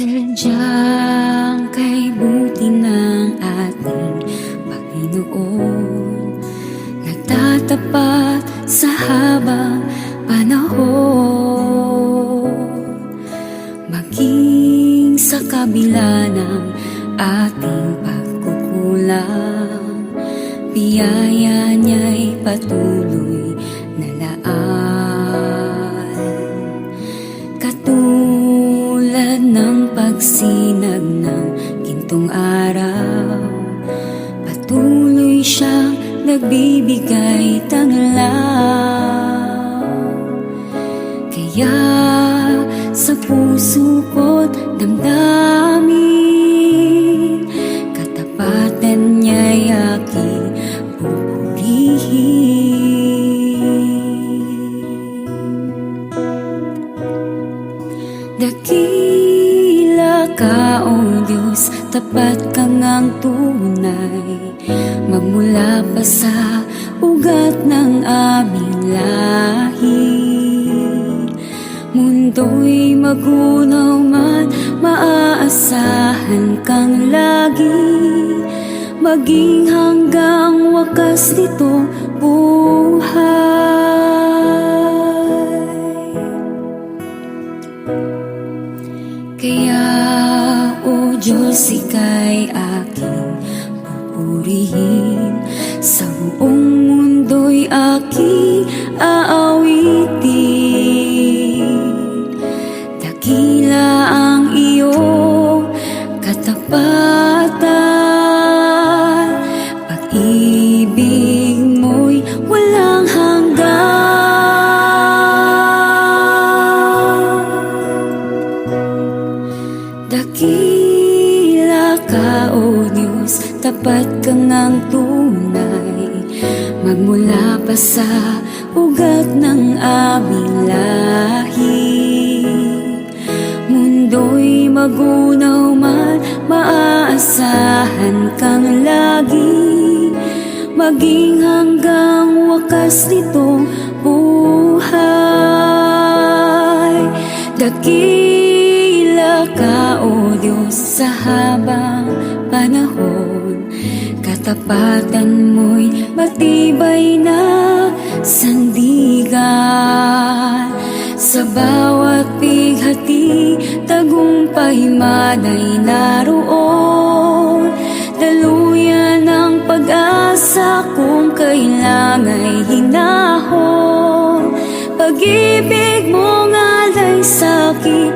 Sadyang kay buti ng ating Panginoon, nagtatapat sa habang panahon. Maging sa kabila ng ating pagkukulang, biyaya niya'y patuloy na laan. Katulad ng pagsinag ng gintong araw, patuloy siyang nagbibigay tanglaw. Kaya sa puso ko't damdamin, katapatan niya'y aking pupurihin. Dakila ka, O Diyos, tapat ka ngang tunay, magmula pa sa ugat ng aming lahi. Mundo'y magunaw man, maaasahan kang lagi, maging hanggang wakas nitong buhay. Kaya, O Diyos, ika'y aking pupurihin, sa buong mundo'y aking aawitin. Dakila ang iyong katapatan, pag-ibig mo'y walang hanggan. Dakila ka, O Diyos, tapat ka ngang tunay, magmula pa sa ugat ng aming lahi. Mundo'y magunaw man, maaasahan kang lagi, maging hanggang wakas nitong buhay. Dakila ka, O Diyos, sa habang panahon, katapatan mo'y matibay na sandigan. Sa bawat bighati, tagumpay man ay naroon, daluyan ng pag-asa kung kailangan'y hinahon. Pag-ibig mong alay sa'kin,